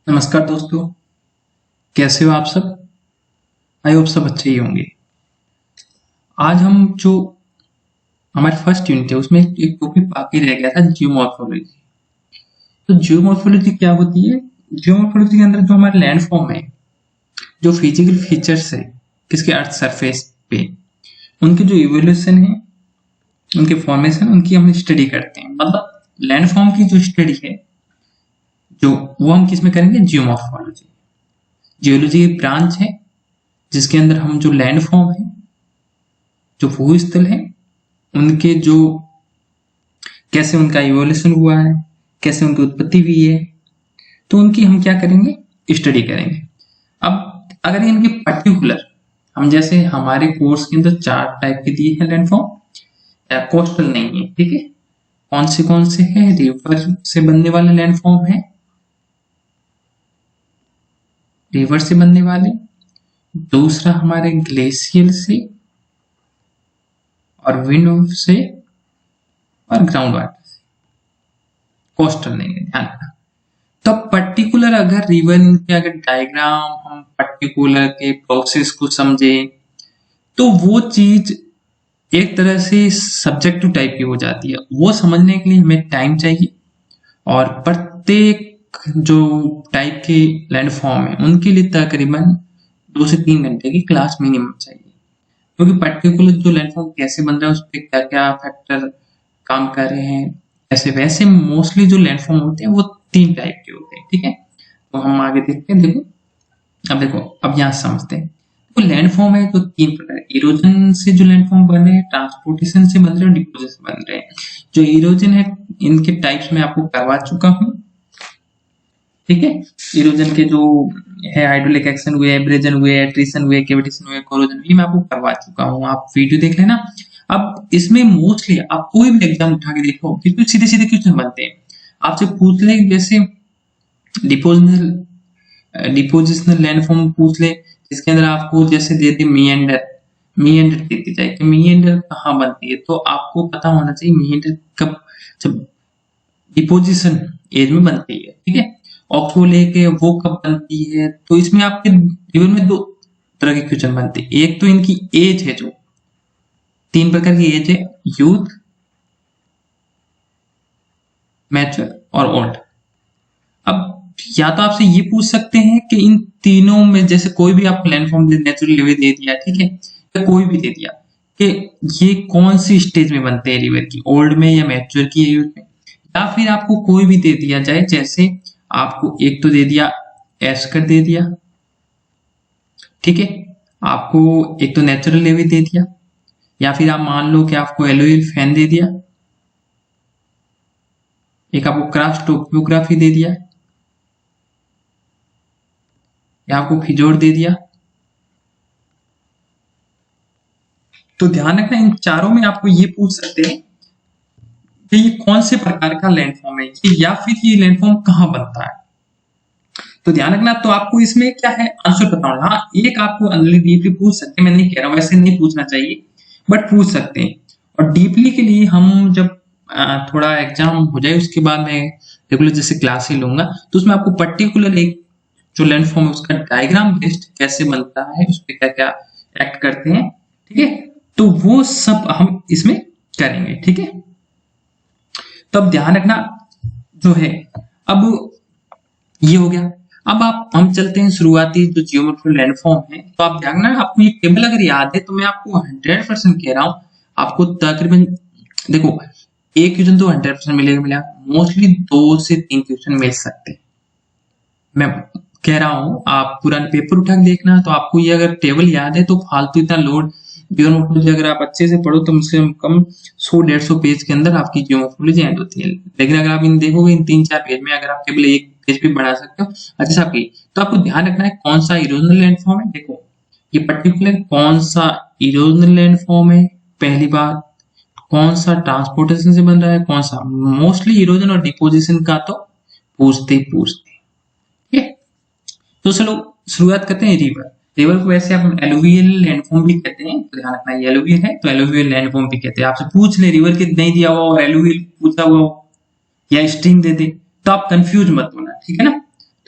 नमस्कार दोस्तों, कैसे हो आप सब? आई होप सब अच्छे ही होंगे। आज हम जो हमारे फर्स्ट यूनिट है उसमें एक टॉपिक बाकी रह गया था, जियोमॉर्फोलॉजी। तो जियोमॉर्फोलॉजी क्या होती है? जियोमॉर्फोलॉजी के अंदर जो हमारे लैंडफॉर्म है, जो फिजिकल फीचर्स है किसके अर्थ सरफेस पे, उनके जो इवोल्यूशन है, उनके फॉर्मेशन, उनकी हम स्टडी करते हैं। मतलब लैंडफॉर्म की जो स्टडी है, जो वो हम किस में करेंगे? जियोमॉर्फोलॉजी। जियोलॉजी एक ब्रांच है जिसके अंदर हम जो लैंडफॉर्म है, जो भूस्थल है, उनके जो कैसे उनका इवोल्यूशन हुआ है, कैसे उनकी उत्पत्ति हुई है, तो उनकी हम क्या करेंगे? स्टडी करेंगे। अब अगर इनके पर्टिकुलर हम जैसे हमारे कोर्स के अंदर 4 टाइप के दिए हैं लैंडफॉर्म, कोस्टल नहीं है, ठीक है। कौन से है? रिवर से बनने वाले लैंडफॉर्म है, रिवर से बनने वाले। दूसरा हमारे ग्लेशियल से और विंड से और ग्राउंड वाटर से। कोस्टल नहीं है, ध्यान रखना। तो पर्टिकुलर अगर रिवर के अगर डायग्राम हम पर्टिकुलर के प्रोसेस को समझे तो वो चीज एक तरह से सब्जेक्टिव टाइप की हो जाती है। वो समझने के लिए हमें टाइम चाहिए, और प्रत्येक जो टाइप के लैंडफॉर्म है उनके लिए तकरीबन 2 से 3 घंटे की क्लास मिनिमम चाहिए। क्योंकि पर्टिकुलर जो लैंडफॉर्म कैसे बन रहा है उस पर क्या क्या फैक्टर काम कर रहे हैं, ऐसे वैसे मोस्टली जो लैंडफॉर्म होते हैं वो 3 टाइप के होते हैं, ठीक है। तो हम आगे देखते हैं। देखो अब यहाँ समझते हैं। तो लैंडफॉर्म है तो 3 प्रकार, इरोजन से जो लैंडफॉर्म बन रहे हैं, ट्रांसपोर्टेशन से बन रहे हैं और डिपोजिशन से बन रहे हैं। जो इरोजन है इनके टाइप्स में आपको करवा चुका हूँ, ठीक है। इरोजन के जो है, हाइड्रोलिक एक्शन हुए, एब्रेजन हुए, एट्रिशन हुए, कैविटेशन हुए, कोरोजन, ये मैं आपको करवा चुका हूँ, आप वीडियो देख लेना। अब इसमें मोस्टली आप कोई भी एग्जाम उठा के देखो, इसमें सीधे सीधे क्वेश्चन बनते हैं। आपसे पूछ ले जैसे डिपोजिशनल डिपोजिशनल लैंडफॉर्म पूछ ले, जिसके अंदर आपको जैसे दे दे मीएंडर, मीएंडर देती जाए कि मीएंडर कहाँ बनती है, तो आपको पता होना चाहिए मीएंडर कब, जब डिपोजिशन एज में बनती है, ठीक है। और को लेके वो कब बनती है, तो इसमें आपके जीवन में 2 तरह के क्वेश्चन बनते हैं। एक तो इनकी एज है, जो 3 प्रकार की एज है, यूथ, मैच्योर और ओल्ड। अब या तो आपसे ये पूछ सकते हैं कि इन तीनों में जैसे कोई भी आपको लैंडफॉर्म नेचुरल रिवर दे दिया, ठीक है, या कोई भी दे दिया कि ये कौन सी स्टेज में बनते हैं रिवर की, ओल्ड में या मैच्योर की या यूथ में। या फिर आपको कोई भी दे दिया जाए, जैसे आपको एक तो दे दिया एस्कर दे दिया, ठीक है, आपको एक तो नेचुरल लेवी दे दिया, या फिर आप मान लो कि आपको एलोइल फैन दे दिया, एक आपको क्राफ्ट टोपोग्राफी दे दिया, या आपको फिजोर दे दिया। तो ध्यान रखना, इन चारों में आपको ये पूछ सकते हैं कि ये कौन से प्रकार का लैंडफॉर्म है ये, या फिर ये लैंडफॉर्म कहाँ बनता है। तो ध्यान रखना, तो आपको इसमें क्या है आंसर पता होना। हाँ, एक आपको डीपली पूछ सकते हैं, मैं नहीं कह रहा हूं वैसे नहीं पूछना चाहिए, बट पूछ सकते हैं। और डीपली के लिए हम जब थोड़ा एग्जाम हो जाए उसके बाद मैं रेगुलर जैसे क्लास ही लूंगा, तो उसमें आपको पर्टिकुलर एक जो लैंडफॉर्म है उसका डायग्राम बेस्ड कैसे बनता है, उस पर क्या क्या एक्ट करते हैं, ठीक है, तो वो सब हम इसमें करेंगे, ठीक है। तब ध्यान रखना जो है, अब ये हो गया। अब आप हम चलते हैं शुरुआती जो जियोमेट्रिकल लैंडफॉर्म है। तो आप ध्यान रखना, आपको ये टेबल अगर याद है तो मैं आपको 100% कह रहा हूं, आपको तकरीबन देखो एक क्वेश्चन तो 100% मिलेगा, मोस्टली 2 से 3 क्वेश्चन मिल सकते हैं। मैं कह रहा हूं आप पुराने पेपर उठा के देखना, तो आपको ये अगर टेबल याद है तो फालतू इतना लोड, जियोमेट्रोलॉजी अगर आप अच्छे से पढ़ो तो मुझसे कम 100-150 पेज के अंदर आपकी जियोमेट्रोलॉजी एंड होती है। लेकिन अगर आप इन देखोगे इन 3-4 पेज में, अगर आप केवल एक पेज भी बढ़ा सकते हो अच्छे से आपकी, तो आपको ध्यान रखना है कौन सा इरोजनल लैंडफॉर्म है। देखो ये पर्टिकुलर कौन सा इरोजनल लैंडफॉर्म है, पहली बात कौन सा ट्रांसपोर्टेशन से बन रहा है, कौन सा मोस्टली इरोजन और डिपोजिशन का तो पूछते ही पूछते, ठीक है। तो चलो शुरुआत करते हैं रिवर। रिवर को वैसे आप एलुवियल लैंडफॉर्म भी कहते हैं, तो ध्यान रखना ये एलुवियल है तो एलुवियल लैंडफॉर्म भी कहते हैं। आपसे पूछ ले रिवर के नहीं दिया हुआ और एलुवियल पूछा हुआ या स्ट्रीम दे दे, तो आप कंफ्यूज मत होना, ठीक है ना।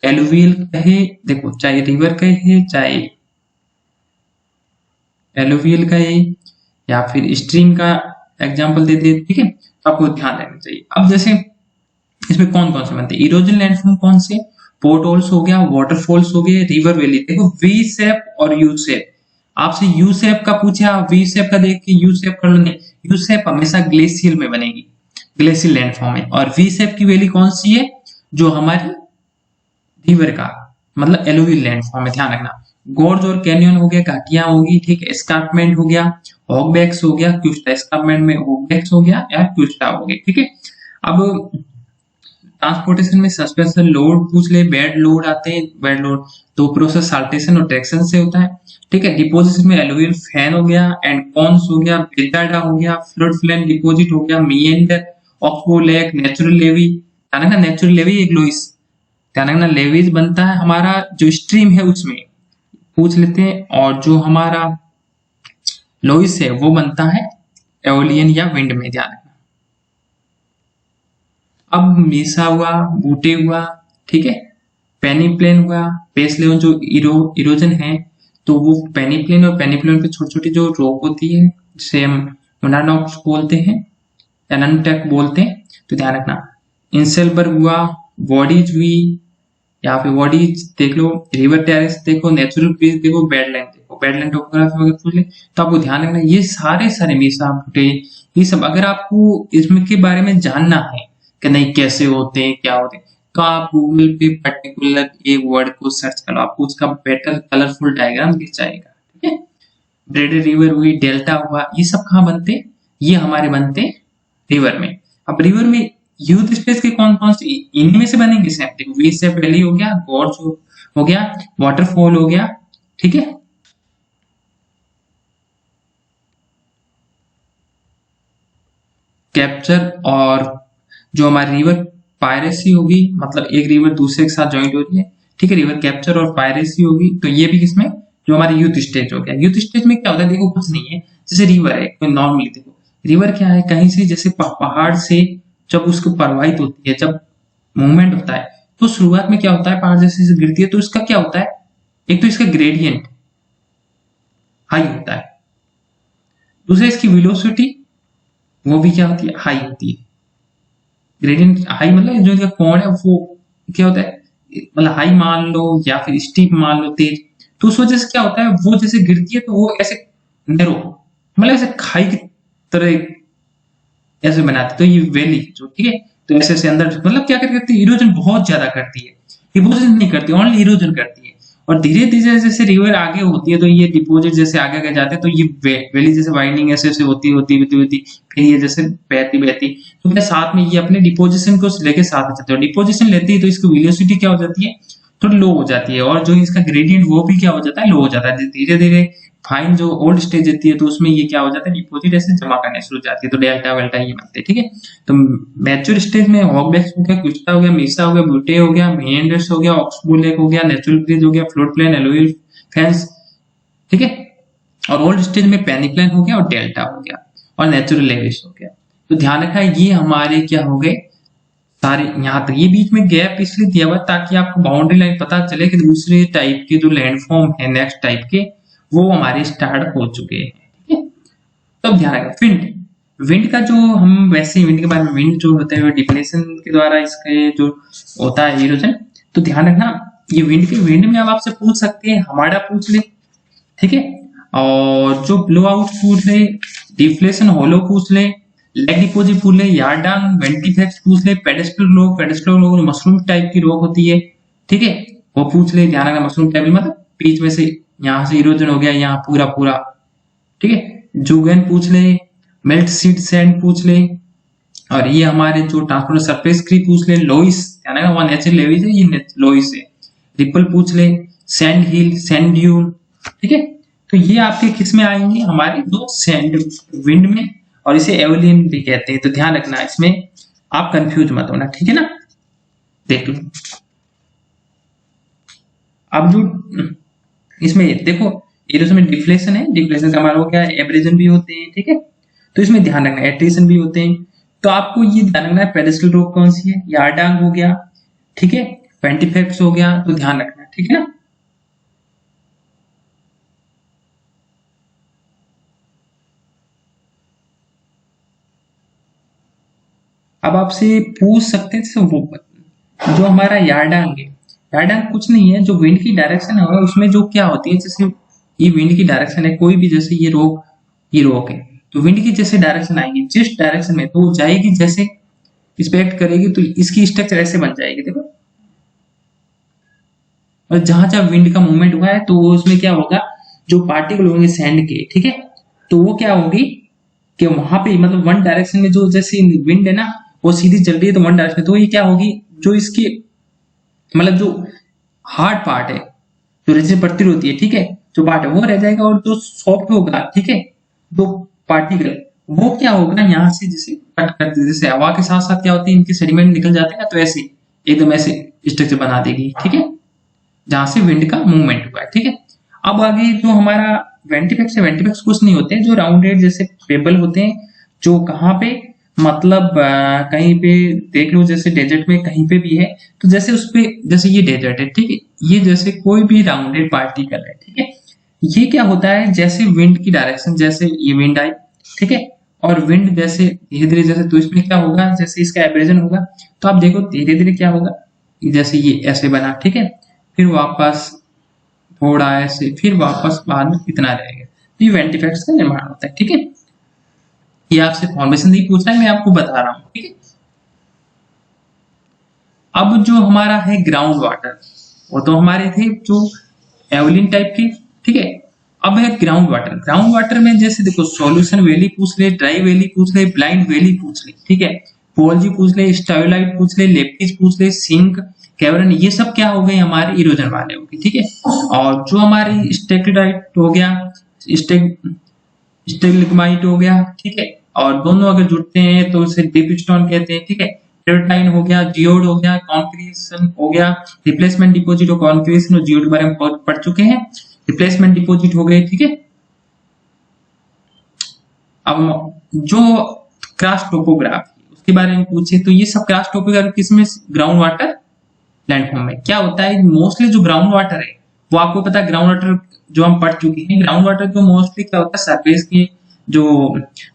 एलुवियल कहे, देखो चाहे रिवर कहे चाहे एलुवियल कहे या फिर स्ट्रीम का एग्जांपल दे दे, ठीक है, तो आपको ध्यान रखना चाहिए। अब जैसे इसमें कौन कौन से बनते हैं इरोजन लैंडफॉर्म, कौन से, पोर्ट होल्स हो गया, वाटरफॉल्स हो गए, रिवर वैली। देखो वी शेप और यू शेप, आपसे यू शेप का पूछा, वी शेप का देख के यू शेप कर लो, नहीं, यू शेप हमेशा ग्लेशियल में बनेगी, ग्लेशियल लैंडफॉर्म है। और वी शेप की वैली कौन सी है, जो हमारी रिवर का मतलब एलुवियल लैंडफॉर्म है, ध्यान रखना। गोर्ज और कैनियन हो गया, घाटियां होगी, ठीक है, एस्कार्पमेंट हो गया, हॉगबैक्स हो गया, क्यूस्टा, एस्कार्पमेंट में हॉगबैक्स हो गया या क्यूस्टा हो गया, ठीक है। अब ट्रांसपोर्टेशन में सस्पेंशन लोड पूछ ले, बेड लोड आते हैं, बेड लोड तो प्रोसेस साल्टेशन और ट्रैक्शन से होता है, ठीक है। डिपोजिट में एलुवियल फैन हो गया, एंड कॉन्स हो गया, बेटाडा हो गया, फ्लड प्लेन डिपोजिट हो गया, मिएंडर, ऑक्सबो लेक, नेचुरल लेवी, ध्यान रखना नेचुरल लेवी एक लोइस, ध्यान रखना लेवीज बनता है हमारा जो स्ट्रीम है उसमें पूछ लेते हैं, और जो हमारा लोइस है वो बनता है एओलियन या विंड में, ध्यान रखना। अब मीसा हुआ, बूटे हुआ, ठीक है, पेनीप्लेन हुआ, बेसलेवन जो इरोजन है तो वो पेनीप्लेन और पेनीप्लेन पे छोटी छोटी जो रॉक होती है जिसे हम मोनाडॉक्स बोलते हैं, एननटेक बोलते हैं, तो ध्यान रखना। इंसेलबर हुआ, बॉडीज हुई या फिर बॉडीज देख लो, रिवर टेरेस देखो, नेचुरल पीस देखो, बेडलैंड देखो, बेडलैंड टोपोग्राफी वगैरह पूछ ले तो आपको ध्यान रखना ये सारे सारे मीसा बूटे ये सब अगर आपको इसमें के बारे में जानना है कि नहीं कैसे होते हैं क्या होते हैं, तो आप गूगल पे पर्टिकुलर एक वर्ड को सर्च करो, आपको उसका बेटर कलरफुल डायग्राम दिख जाएगा, ठीक है। ब्रेड रिवर हुई, डेल्टा हुआ, ये सब कहाँ बनते, ये हमारे बनते रिवर में। अब रिवर में यूथ स्टेज के कौन कौन से, इन्हीं में से बनेंगे सेम, देखो वी शेप वैली हो गया, गॉर्ज हो गया, वाटरफॉल हो गया, ठीक है। कैप्चर और जो हमारी रिवर पायरेसी होगी, मतलब एक रिवर दूसरे के साथ ज्वाइंट हो रही है, ठीक है, रिवर कैप्चर और पायरेसी होगी, तो ये भी किसमें, जो हमारी यूथ स्टेज हो गया। यूथ स्टेज में क्या होता है, देखो कुछ नहीं है, जैसे रिवर है कोई नॉर्मली, देखो रिवर क्या है, कहीं से जैसे पहाड़ से जब उसको प्रवाहित होती है, जब मूवमेंट होता है, तो शुरुआत में क्या होता है, पहाड़ जैसे गिरती है तो इसका क्या होता है, एक तो इसका ग्रेडियंट हाई होता है, दूसरा इसकी वेलोसिटी वो भी क्या होती है, हाई होती है। ग्रेडियंट हाई मतलब जो इसका कोण है वो क्या होता है, मतलब हाई मान लो या फिर स्टीप मान लो, तेज, तो उस वजह से क्या होता है, वो जैसे गिरती है तो वो ऐसे नैरो मतलब ऐसे खाई की तरह ऐसे बनाती, तो ये वैली जो, ठीक है, तो ऐसे ऐसे अंदर मतलब क्या करती है, इरोजन बहुत ज्यादा करती है, डिपोजिट नहीं करती, ओनली इरोजन करती है। और धीरे धीरे जैसे रिवर आगे होती है तो ये डिपोजिट जैसे आगे आगे जाते हैं, तो ये वैली जैसे वाइंडिंग ऐसे ऐसे होती होती होती होती फिर ये जैसे बहती बहती, तो क्या साथ में ये अपने डिपोजिशन को लेके साथ में चलते हैं, डिपोजिशन लेती है तो इसकी वेलोसिटी क्या हो जाती है, थोड़ी लो हो जाती है, और जो इसका ग्रेडियंट वो भी क्या हो जाता है, लो हो जाता है। धीरे धीरे फाइन जो ओल्ड स्टेज होती है तो उसमें ये क्या हो जाता है, डिपोजिट ऐसे जमा करने शुरू हो जाती है, तो डेल्टा वेल्टा ये बनते हैं, ठीक है। तो मैच्योर स्टेज में हॉगबैक्स हो गया, क्विस्टा हो गया, मीसा हो गया, ब्यूटे हो गया, मेंडर्स हो गया, ऑक्सबो लेक हो गया, नेचुरल ब्रिज हो गया, फ्लोट प्लेन, एलुवियल फैंस, ठीक है। और ओल्ड स्टेज में पेनिप्लेन हो गया और डेल्टा हो गया और नेचुरल लेविस हो गया। तो ध्यान रखा ये हमारे क्या हो गए सारे, यहाँ तक ये बीच में गैप इसलिए दिया हुआ ताकि आपको बाउंड्री लाइन पता चले कि दूसरे टाइप के जो लैंडफॉर्म है नेक्स्ट टाइप के वो हमारे स्टार्ट हो चुके हैं, ठीक है। तब ध्यान रखना विंड, विंड का जो हम वैसे विंड के बारे में, विंड जो होता है डिप्लेशन के द्वारा इसके जो होता है इरोजन, तो ध्यान रखना ये विंड के, विंड में अब आपसे पूछ सकते हैं हमारा पूछ ले, ठीक है, और जो ब्लो आउट पूछ ले, डिफ्लेशन होलो पूछ ले, लेग डिपोजिट पूछ ले, यार्डांग वेंटिफेक्स पूछ ले, पेडेस्टल रोग मशरूम टाइप की रोग होती है, ठीक है, वो पूछ ले, ध्यान रखना मशरूम टाइप मतलब बीच में से यहाँ से इरोजन हो गया यहाँ पूरा पूरा, ठीक है। जुगन पूछ ले, मेल्ट सीड सैंड पूछ ले, और ये हमारे जो ट्रांसपोर्ट सरफेस क्रीप पूछ ले, लोइस ध्यान रखना वहां नेचुरल लेविस है, ये लोइस है, रिपल पूछ ले, सैंड हिल, सैंड ड्यून, ठीक है। तो ये आपके किस में आएंगे, हमारे दो सैंड विंड में, और इसे एवलियन भी कहते हैं, तो ध्यान रखना इसमें आप कंफ्यूज मत होना, ठीक है ना। देख लो अब जो इसमें देखो इरोजन में डिफ्लेशन है, डिफ्लेशन का हमारा क्या है, एब्रेजन भी होते हैं, ठीक है, तो इसमें ध्यान रखना एट्रीशन भी होते हैं। तो आपको ये ध्यान रखना है पेडेस्टल रोग कौन सी है, यार्डांग हो गया, ठीक है, वेंटिफेक्स हो गया, तो ध्यान रखना, ठीक है ना। अब आपसे पूछ सकते हैं जो हमारा यार्डांग है, यार्डांग कुछ नहीं है, जो विंड की डायरेक्शन है उसमें जो क्या होती है, जैसे ये विंड की डायरेक्शन है, कोई भी जैसे ये रोक है, तो विंड की जैसे डायरेक्शन आएगी जिस डायरेक्शन में, तो जाएगी जैसे इस पे एक्ट करेगी, तो इसकी स्ट्रक्चर ऐसे बन जाएगी, देखो। और जहां जहां विंड का मूवमेंट हुआ है तो उसमें क्या होगा, जो पार्टिकल होंगे सैंड के, ठीक है, तो वो क्या होगी कि वहां पे मतलब वन डायरेक्शन में जो जैसे विंड है ना, वो सीधी चल रही है तो वन डायरेक्शन, तो ये क्या होगी, जो इसकी मतलब जो हार्ड पार्ट है, जो रेजिस्टेंस पड़ती होती है, ठीक है, जो पार्ट है वो रह जाएगा, और जो सॉफ्ट होगा, ठीक है, दो पार्टिकल, वो क्या होगा यहाँ से जैसे कट कर, जैसे हवा के साथ साथ क्या होती है, इनके सेडिमेंट निकल जाते हैं, तो ऐसे एकदम ऐसे स्ट्रक्चर बना देगी, ठीक है, जहां से विंड का मूवमेंट हुआ है, ठीक है। अब आगे जो हमारा वेंटिफेक्स है, वेंटिफेक्स कुछ नहीं होते, जो राउंडेड जैसे पेबल होते हैं, जो कहाँ पे मतलब कहीं पे देख लो, जैसे डेजर्ट में कहीं पे भी है, तो जैसे उस पे, जैसे ये डेजर्ट है, ठीक है, ये जैसे कोई भी राउंडेड पार्टिकल है, ठीक है, ये क्या होता है, जैसे विंड की डायरेक्शन, जैसे ये विंड आई, ठीक है, और विंड जैसे धीरे धीरे जैसे, तो इसमें क्या होगा, जैसे इसका एब्रेजन होगा, तो आप देखो धीरे धीरे क्या होगा, जैसे ये ऐसे बना, ठीक है, फिर वापस थोड़ा ऐसे, फिर वापस बाद में इतना रहेगा, तो ये वेंटिफेक्स का निर्माण होता है, ठीक है। ये आपसे फॉर्मेशन नहीं पूछ रहा है, मैं आपको बता रहा हूं, ठीक है। अब जो हमारा है ग्राउंड वाटर, वो तो हमारे थे जो एवलिन टाइप के, ठीक है। अब है ग्राउंड वाटर, ग्राउंड वाटर में जैसे देखो सॉल्यूशन वैली पूछ ले, ड्राई वैली पूछ ले, ब्लाइंड वैली पूछ ले, ठीक है, पोलजी पूछ ले, स्टाइलाइट पूछ ले, लेप्टिज पूछ ले, सिंक, कैवरन, ये सब क्या हो गए हमारे इरोजन वाले हो गए, ठीक है। और जो हमारी स्टेक्टाइट हो गया, स्टेगलिग्माइट हो गया, ठीक है, और दोनों अगर जुड़ते हैं तो उसे डिपस्टोन कहते हैं, ठीक है। टेरोटाइन हो गया, जियोड हो गया, कॉन्क्रीशन हो गया, रिप्लेसमेंट डिपॉजिट और कॉन्क्रीशन और जियोड के बारे में पढ़ चुके हैं, रिप्लेसमेंट डिपॉजिट हो गए, ठीक है। अब जो क्रॉस टोपोग्राफी उसके बारे में पूछे, तो ये सब क्रॉस टोपोग्राफी किसमें, ग्राउंड वाटर लैंडफॉर्म में क्या होता है, मोस्टली जो ग्राउंड वाटर है वो आपको पता है, ग्राउंड वाटर जो हम पढ़ चुके हैं, ग्राउंड वाटर को मोस्टली क्या होता है, सरफेस की जो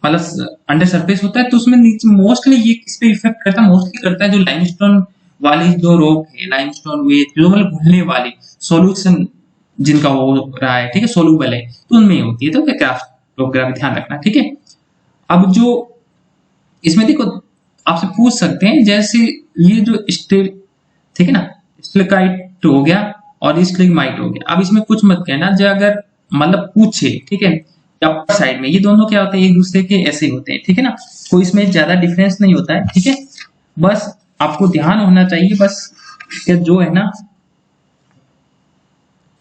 मतलब अंडर सरफेस होता है, तो उसमें नीचे मोस्टली ये किस पे इफेक्ट करता है, मोस्टली करता है जो लाइमस्टोन वाली जो रॉक है, लाइमस्टोन वे जो मतलब घुलने वाली सॉल्यूशन जिनका हो रहा है, ठीक है, सोल्यूबल है, तो उनमें होती है, तो क्या क्राफ्टोग्राफी ध्यान रखना, ठीक है। अब जो इसमें देखो आपसे पूछ सकते हैं, जैसे ये जो स्टील, ठीक है ना, स्टिलकाइट हो गया और स्टिग्माइट हो गया, अब इसमें कुछ मत कहना, जो अगर मतलब पूछे, ठीक है, अपर साइड में ये दोनों क्या होते हैं, एक दूसरे के ऐसे ही होते हैं, ठीक है ना, कोई इसमें ज्यादा डिफरेंस नहीं होता है, ठीक है। बस आपको ध्यान होना चाहिए, बस कि जो है ना,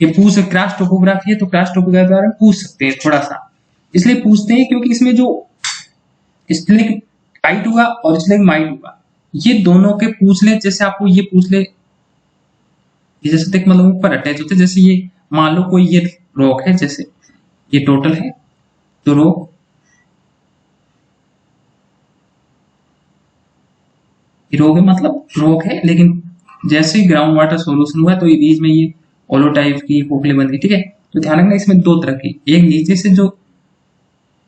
ये पूछ क्रॉस टोपोग्राफी है, तो क्रॉस टोपोग्राफी के बारे में पूछ सकते हैं थोड़ा सा, इसलिए पूछते हैं क्योंकि इसमें जो स्टिलकाइट हुआ और स्टिग्माइट हुआ, ये दोनों के पूछ ले, जैसे आपको ये पूछ ले, जैसे देख मतलब ऊपर अटैच होते, जैसे ये मान लो कोई ये रॉक है, जैसे ये टोटल है, तो रॉक है मतलब रॉक है, लेकिन जैसे ग्राउंड वाटर सॉल्यूशन हुआ तो ये बीच में ये ओलो टाइप की पोकले बन गई, ठीक है। तो ध्यान रखना इसमें दो तरह की, एक नीचे से जो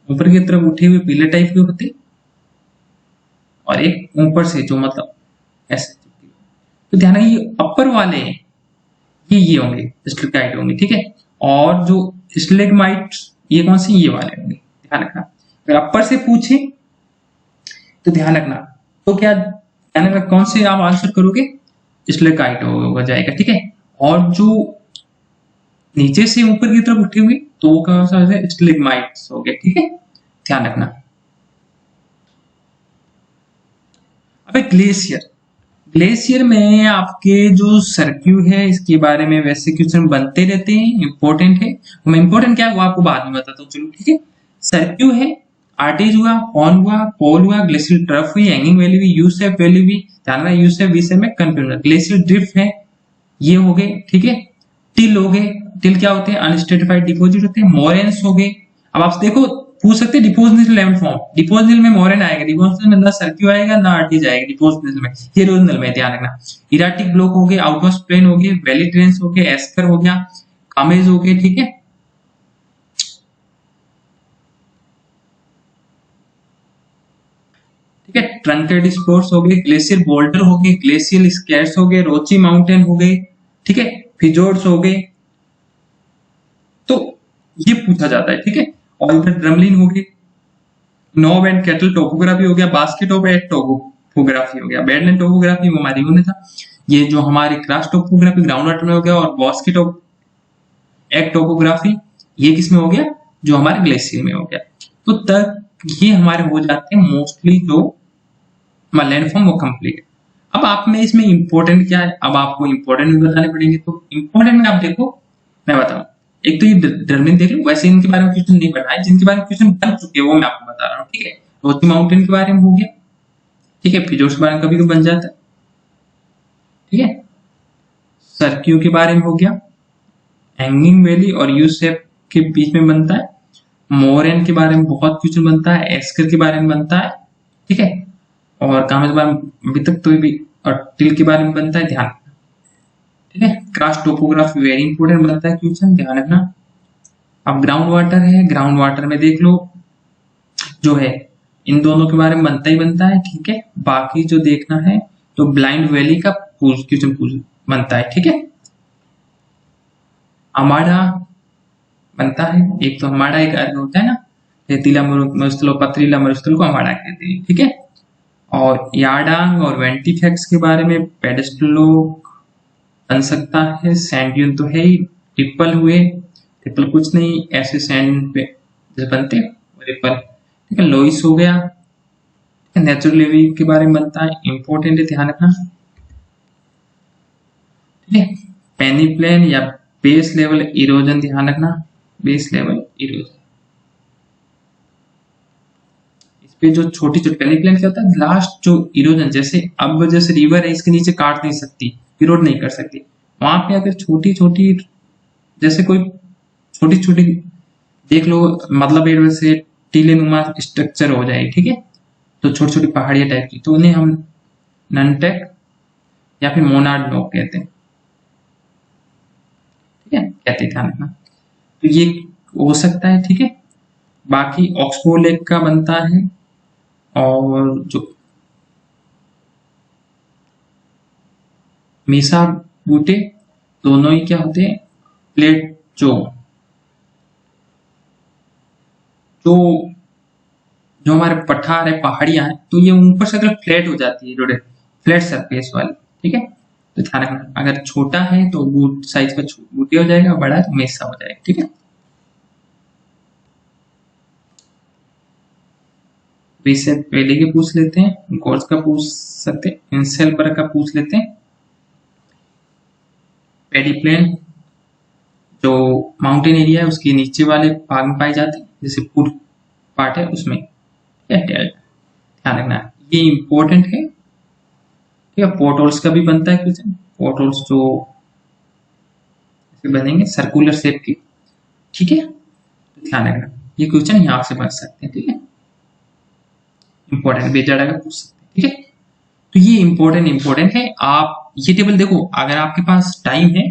ऊपर की तरफ उठे हुए पीले टाइप के होते, और एक ऊपर से जो मतलब ऐसे, तो ध्यान रखिए ये अपर वाले ये होंगे स्टिलकाइट होंगे, ठीक है, और जो स्टिग्माइट ये कौन से, ये वाले होंगे, ध्यान रखना। अगर अपर से पूछे तो ध्यान रखना, तो क्या ध्यान रखना कौन से आप आंसर करोगे, स्टिलकाइट हो जाएगा, ठीक है। और जो नीचे से ऊपर की तरफ उठी हुई तो वो कौन सा है, स्टिग्माइट्स हो गए, ठीक है, ध्यान रखना। अब ग्लेशियर, ग्लेशियर में आपके जो सर्क्यू है इसके बारे में वैसे क्वेश्चन बनते रहते हैं, इंपॉर्टेंट है, मैं इंपॉर्टेंट क्या है वो आपको बाद में बताता हूँ, चलो ठीक है। सर्क्यू है, आर्टेज हुआ, हॉर्न हुआ, पोल हुआ, ग्लेशियल ट्रफ हुई, हैंगिंग वैली हुई, यू शेप वैली हुई, ध्यान रखना यू शेप वी शेप में कंफ्यूजन, ग्लेशियल ड्रिफ्ट है, ये हो गए, ठीक है। टिल हो गए, टिल क्या होते हैं, अनस्ट्रेटिफाइड डिपॉजिट होते हैं, मोरेन्स हो गए। अब आप देखो पूछ सकते हैं डिपोजिशनल लैंडफॉर्म, डिपोजिशनल में मोरेन आएगा, डिपोजिशनल में ना सर्क्यू आएगा ना आर्टिज आएगा डिपोजिशनल में, ये इरोजनल में ध्यान रखना। इराटिक ब्लॉक हो गया, आउट ऑफ प्लेन हो गया, वैली ट्रेंस हो गया, एस्कर हो गया, कामेज हो गया, ठीक है। ठीक है, ट्रंकेड स्पोर्ट्स हो गए, ग्लेशियर बोल्डर हो गए, ग्लेशियल स्कैर्स हो गए, रोची माउंटेन हो गए, ठीक है, फिजोर्ड्स हो गए, तो ये पूछा जाता है, ठीक है। ऑल्डर ड्रमलिन हो गए, नोब एंड कैटल टोपोग्राफी हो गया, बास्केट ऑफ एट टोपोग्राफी हो गया, बेडलैंड टोपोग्राफी वो हमारी होने था, ये जो हमारी क्रॉस टोपोग्राफी ग्राउंड वाटर में हो गया, और बास्केट ऑफ एट टोपोग्राफी ये किस में हो गया, जो हमारे ग्लेशियर में हो गया। तो तक ये हमारे हो जाते हैं मोस्टली जो लैंडफॉर्म वो कंप्लीट। अब आप में इसमें इंपॉर्टेंट क्या है, अब आपको इंपॉर्टेंट भी बताने पड़ेंगे, तो इंपॉर्टेंट में आप देखो मैं बताऊं, एक तो ये ड्रमलिन देख लो, वैसे इनके बारे में क्वेश्चन नहीं पढ़ा है, जिनके बारे में क्वेश्चन बन चुके हैं वो मैं आपको बता रहा हूँ, ठीक है। रोची माउंटेन के बारे में हो गया, ठीक है, फिजोर्स के बारे में कभी कभी बन जाता है, ठीक है, सर्क्यू के बारे में हो गया, हैंगिंग वैली और यू शेप के बीच में बनता है, मोरेन के बारे में बहुत क्वेश्चन बनता है, एस्कर के बारे में बनता है, ठीक है, और कामेज के बारे में अभी तक तो भी, और टिल के बारे में बनता है, ध्यान रखना, ठीक है। क्रॉस टोपोग्राफी वेरी इंपॉर्टेंट बनता है क्वेश्चन, ध्यान रखना। अब ग्राउंड वाटर है, ग्राउंड वाटर में देख लो जो है इन दोनों के बारे में बनता ही बनता है, ठीक है। बाकी जो देखना है तो ब्लाइंड वैली का क्वेश्चन बनता है, ठीक है। अमाडा बनता है, एक तो अमाडा एक अर्ग होता है ना, रेतीला मरुस्थल और पथरीला मरुस्थल को अमाडा कहते हैं, ठीक है। और याडांग और वेंटिफेक्स के बारे में पेडेस्टलो बन सकता है, सैंड तो है ही, रिपल हुए, रिपल कुछ नहीं, ऐसे सैंड पे जैसे बनते रिपल, ठीक है। लोइस हो गया, नेचुरल लेवी के बारे में बनता है, इंपॉर्टेंट है, ध्यान रखना, ठीक है। पेनीप्लेन या बेस लेवल इरोजन, ध्यान रखना, बेस लेवल इरोजन, इस पे जो छोटी छोटी पेनीप्लेन क्या होता है, लास्ट जो इरोजन, जैसे अब जैसे रिवर है इसके नीचे काट नहीं सकती, इरोड नहीं कर सकती, वहां पे अगर छोटी छोटी जैसे कोई छोटी छोटी देख लो, मतलब एरिया से टीलेनुमा स्ट्रक्चर हो जाए, ठीक है, तो छोटी छोटी पहाड़ियां टाइप की, तो उन्हें हम ननटेक या फिर मोनार्ड लॉक कहते हैं, ठीक है, कहते हैं, ध्यान रखना। तो ये हो सकता है, ठीक है। बाकी ऑक्सबो लेक का बनता है, और जो मीसा बूटे दोनों ही क्या होते हैं, प्लेट जो जो जो हमारे पठार है, पहाड़ियां हैं, तो ये ऊपर से अगर फ्लैट हो जाती है, जोड़े फ्लैट सरफेस वाली, ठीक है, तो ध्यान रखना, अगर छोटा है तो बूट साइज का बूटे हो जाएगा, बड़ा है तो मेसा हो जाएगा, ठीक है। रिसेट पहले के पूछ लेते हैं, गोल्स का पूछ सकते हैं, इंसेलबर का पूछ लेते हैं। पेडीप्लेन जो माउंटेन एरिया है उसके नीचे वाले भाग में पाए जाते हैं, जैसे फूड पार्ट है उसमें, ध्यान रखना, ये इंपॉर्टेंट है, ठीक है। पोर्टोल्स का भी बनता है क्वेश्चन, पोर्टोल्स जो बनेंगे सर्कुलर शेप के, ठीक है, ध्यान रखना, ये क्वेश्चन यहाँ से बन सकते हैं, ठीक है, इंपॉर्टेंट बेचारा का पूछ सकते हैं, ठीक है। तो ये इंपॉर्टेंट है। आप ये टेबल देखो, अगर आपके पास टाइम है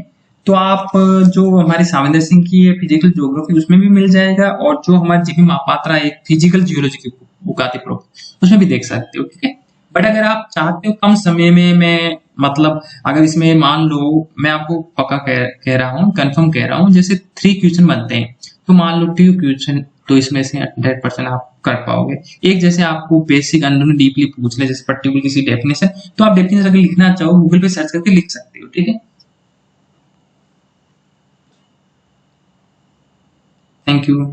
तो आप जो हमारी साविंदर सिंह की फिजिकल ज्योग्राफी उसमें भी मिल जाएगा, और जो हमारी जीपी महापात्रा एक फिजिकल जियोलॉजी की बुक आती है उसमें भी देख सकते हो, ठीक है। बट अगर आप चाहते हो कम समय में, मैं मतलब अगर इसमें मान लो मैं आपको पक्का कह रहा हूँ, कंफर्म कह रहा हूँ, जैसे 3 क्वेश्चन बनते हैं, तो मान लो 2 क्वेश्चन तो इसमें से 100% आप कर पाओगे। एक जैसे आपको बेसिक अंडर डीपली पूछ ले, जैसे पर्टिकुलर किसी डेफिनेशन, तो आप डेफिनेशन अगर लिखना चाहो गूगल पे सर्च करके लिख सकते हो, ठीक है। Thank you.